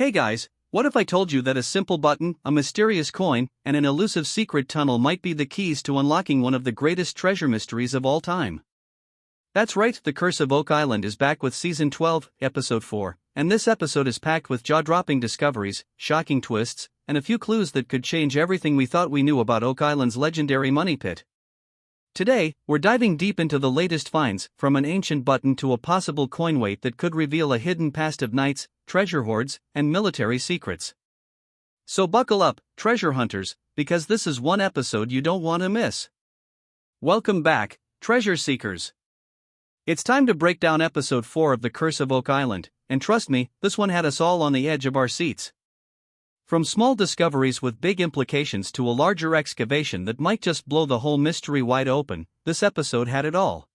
Hey guys, what if I told you that a simple button, a mysterious coin, and an elusive secret tunnel might be the keys to unlocking one of the greatest treasure mysteries of all time? That's right, The Curse of Oak Island is back with Season 12, Episode 4, and this episode is packed with jaw-dropping discoveries, shocking twists, and a few clues that could change everything we thought we knew about Oak Island's legendary money pit. Today, we're diving deep into the latest finds, from an ancient button to a possible coin weight that could reveal a hidden past of knights, treasure hoards, and military secrets. So buckle up, treasure hunters, because this is one episode you don't want to miss. Welcome back, treasure seekers. It's time to break down episode 4 of The Curse of Oak Island, and trust me, this one had us all on the edge of our seats. From small discoveries with big implications to a larger excavation that might just blow the whole mystery wide open, this episode had it all.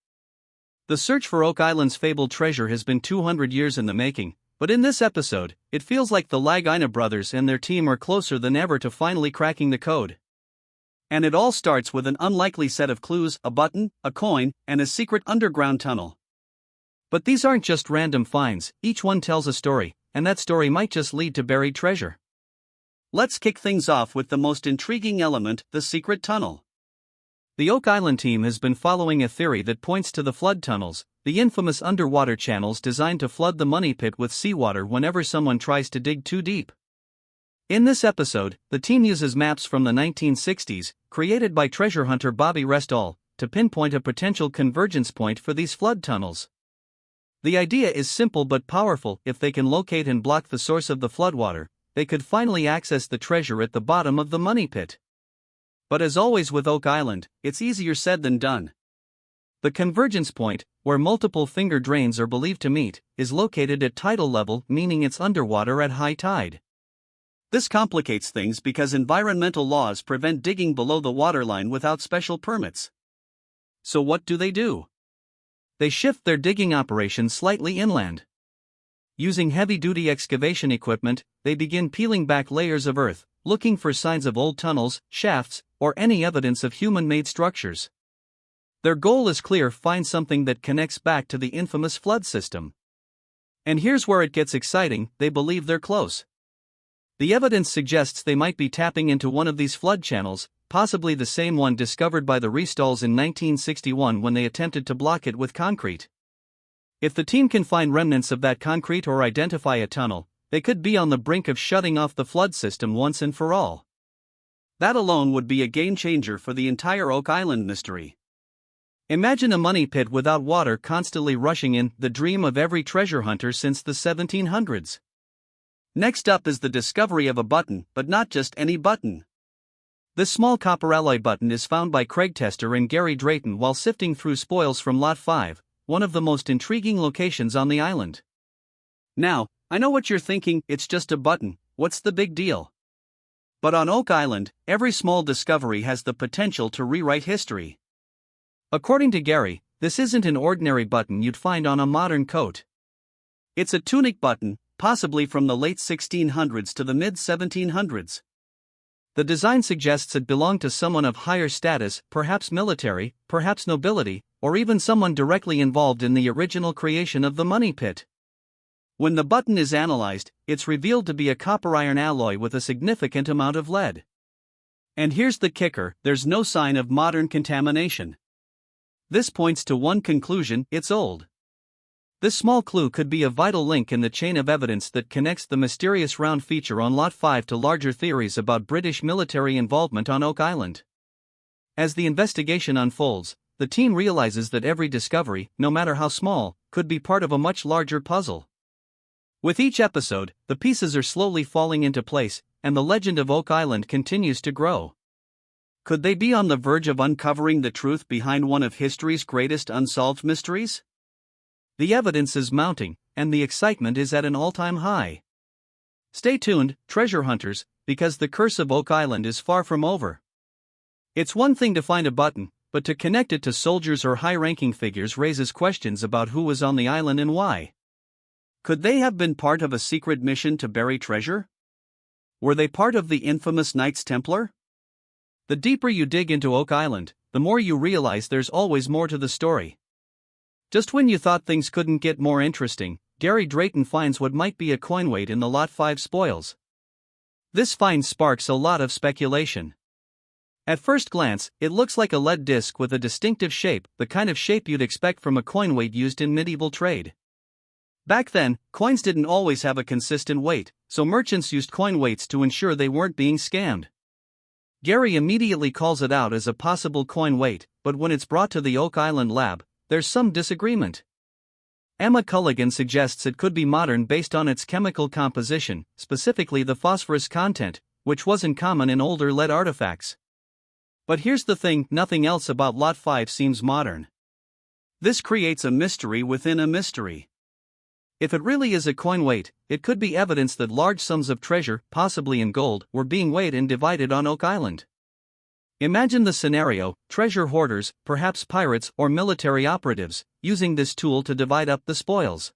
The search for Oak Island's fabled treasure has been 200 years in the making, but in this episode, it feels like the Lagina brothers and their team are closer than ever to finally cracking the code. And it all starts with an unlikely set of clues: a button, a coin, and a secret underground tunnel. But these aren't just random finds, each one tells a story, and that story might just lead to buried treasure. Let's kick things off with the most intriguing element: the secret tunnel. The Oak Island team has been following a theory that points to the flood tunnels, the infamous underwater channels designed to flood the money pit with seawater whenever someone tries to dig too deep. In this episode, the team uses maps from the 1960s, created by treasure hunter Bobby Restall, to pinpoint a potential convergence point for these flood tunnels. The idea is simple but powerful: if they can locate and block the source of the floodwater, they could finally access the treasure at the bottom of the money pit. But as always with Oak Island, it's easier said than done. The convergence point, where multiple finger drains are believed to meet, is located at tidal level, meaning it's underwater at high tide. This complicates things because environmental laws prevent digging below the waterline without special permits. So what do? They shift their digging operations slightly inland. Using heavy-duty excavation equipment, they begin peeling back layers of earth, looking for signs of old tunnels, shafts, or any evidence of human-made structures. Their goal is clear: find something that connects back to the infamous flood system. And here's where it gets exciting: they believe they're close. The evidence suggests they might be tapping into one of these flood channels, possibly the same one discovered by the Restalls in 1961 when they attempted to block it with concrete. If the team can find remnants of that concrete or identify a tunnel, they could be on the brink of shutting off the flood system once and for all. That alone would be a game-changer for the entire Oak Island mystery. Imagine a money pit without water constantly rushing in, the dream of every treasure hunter since the 1700s. Next up is the discovery of a button, but not just any button. This small copper alloy button is found by Craig Tester and Gary Drayton while sifting through spoils from Lot 5, one of the most intriguing locations on the island. Now, I know what you're thinking: it's just a button, what's the big deal? But on Oak Island, every small discovery has the potential to rewrite history. According to Gary, this isn't an ordinary button you'd find on a modern coat. It's a tunic button, possibly from the late 1600s to the mid-1700s. The design suggests it belonged to someone of higher status, perhaps military, perhaps nobility, or even someone directly involved in the original creation of the money pit. When the button is analyzed, it's revealed to be a copper-iron alloy with a significant amount of lead. And here's the kicker: there's no sign of modern contamination. This points to one conclusion: it's old. This small clue could be a vital link in the chain of evidence that connects the mysterious round feature on Lot 5 to larger theories about British military involvement on Oak Island. As the investigation unfolds, the team realizes that every discovery, no matter how small, could be part of a much larger puzzle. With each episode, the pieces are slowly falling into place, and the legend of Oak Island continues to grow. Could they be on the verge of uncovering the truth behind one of history's greatest unsolved mysteries? The evidence is mounting, and the excitement is at an all-time high. Stay tuned, treasure hunters, because the curse of Oak Island is far from over. It's one thing to find a button, but to connect it to soldiers or high-ranking figures raises questions about who was on the island and why. Could they have been part of a secret mission to bury treasure? Were they part of the infamous Knights Templar? The deeper you dig into Oak Island, the more you realize there's always more to the story. Just when you thought things couldn't get more interesting, Gary Drayton finds what might be a coin weight in the Lot 5 spoils. This find sparks a lot of speculation. At first glance, it looks like a lead disc with a distinctive shape, the kind of shape you'd expect from a coin weight used in medieval trade. Back then, coins didn't always have a consistent weight, so merchants used coin weights to ensure they weren't being scammed. Gary immediately calls it out as a possible coin weight, but when it's brought to the Oak Island lab, there's some disagreement. Emma Culligan suggests it could be modern based on its chemical composition, specifically the phosphorus content, which wasn't common in older lead artifacts. But here's the thing, nothing else about Lot 5 seems modern. This creates a mystery within a mystery. If it really is a coin weight, it could be evidence that large sums of treasure, possibly in gold, were being weighed and divided on Oak Island. Imagine the scenario: treasure hoarders, perhaps pirates or military operatives, using this tool to divide up the spoils.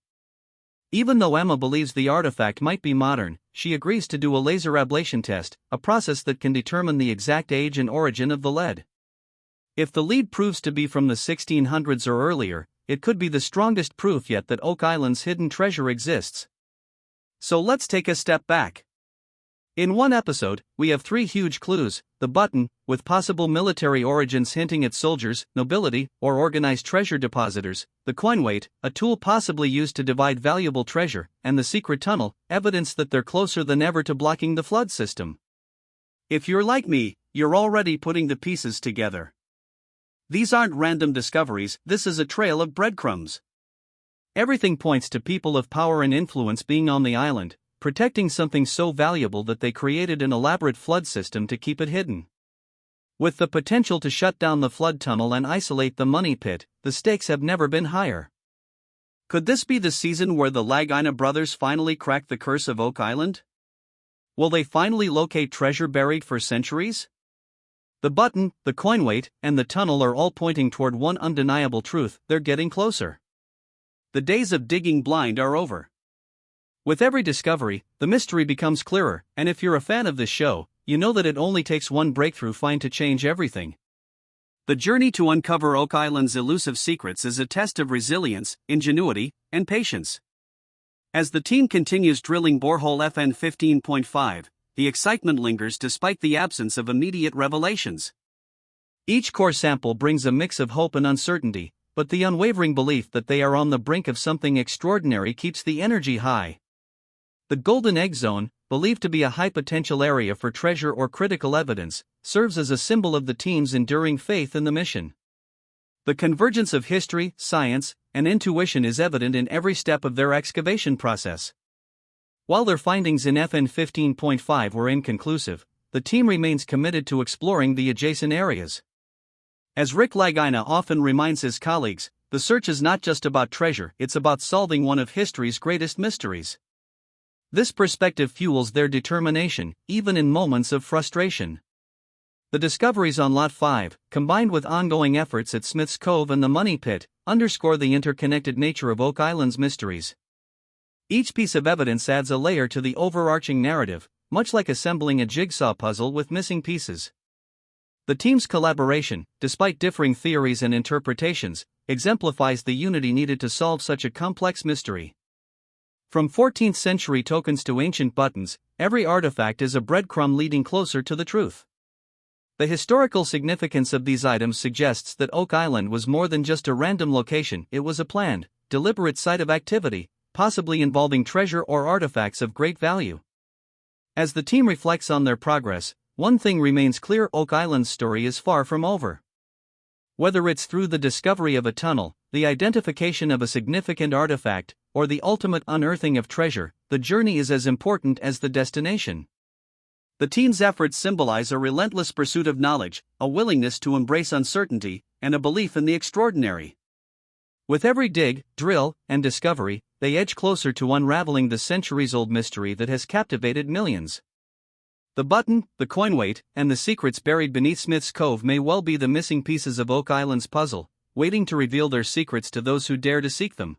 Even though Emma believes the artifact might be modern, she agrees to do a laser ablation test, a process that can determine the exact age and origin of the lead. If the lead proves to be from the 1600s or earlier, it could be the strongest proof yet that Oak Island's hidden treasure exists. So let's take a step back. In one episode, we have 3 huge clues: the button, with possible military origins hinting at soldiers, nobility, or organized treasure depositors; the coin weight, a tool possibly used to divide valuable treasure; and the secret tunnel, evidence that they're closer than ever to blocking the flood system. If you're like me, you're already putting the pieces together. These aren't random discoveries, this is a trail of breadcrumbs. Everything points to people of power and influence being on the island, protecting something so valuable that they created an elaborate flood system to keep it hidden. With the potential to shut down the flood tunnel and isolate the money pit, the stakes have never been higher. Could this be the season where the Lagina brothers finally crack the curse of Oak Island? Will they finally locate treasure buried for centuries? The button, the coin weight, and the tunnel are all pointing toward one undeniable truth: they're getting closer. The days of digging blind are over. With every discovery, the mystery becomes clearer, and if you're a fan of this show, you know that it only takes one breakthrough find to change everything. The journey to uncover Oak Island's elusive secrets is a test of resilience, ingenuity, and patience. As the team continues drilling borehole FN 15.5, the excitement lingers despite the absence of immediate revelations. Each core sample brings a mix of hope and uncertainty, but the unwavering belief that they are on the brink of something extraordinary keeps the energy high. The Golden Egg Zone, believed to be a high-potential area for treasure or critical evidence, serves as a symbol of the team's enduring faith in the mission. The convergence of history, science, and intuition is evident in every step of their excavation process. While their findings in FN 15.5 were inconclusive, the team remains committed to exploring the adjacent areas. As Rick Lagina often reminds his colleagues, the search is not just about treasure, it's about solving one of history's greatest mysteries. This perspective fuels their determination, even in moments of frustration. The discoveries on Lot 5, combined with ongoing efforts at Smith's Cove and the Money Pit, underscore the interconnected nature of Oak Island's mysteries. Each piece of evidence adds a layer to the overarching narrative, much like assembling a jigsaw puzzle with missing pieces. The team's collaboration, despite differing theories and interpretations, exemplifies the unity needed to solve such a complex mystery. From 14th century tokens to ancient buttons, every artifact is a breadcrumb leading closer to the truth. The historical significance of these items suggests that Oak Island was more than just a random location, it was a planned, deliberate site of activity, possibly involving treasure or artifacts of great value. As the team reflects on their progress, one thing remains clear: Oak Island's story is far from over. Whether it's through the discovery of a tunnel, the identification of a significant artifact, or the ultimate unearthing of treasure, the journey is as important as the destination. The team's efforts symbolize a relentless pursuit of knowledge, a willingness to embrace uncertainty, and a belief in the extraordinary. With every dig, drill, and discovery, they edge closer to unraveling the centuries-old mystery that has captivated millions. The button, the coin weight, and the secrets buried beneath Smith's Cove may well be the missing pieces of Oak Island's puzzle, waiting to reveal their secrets to those who dare to seek them.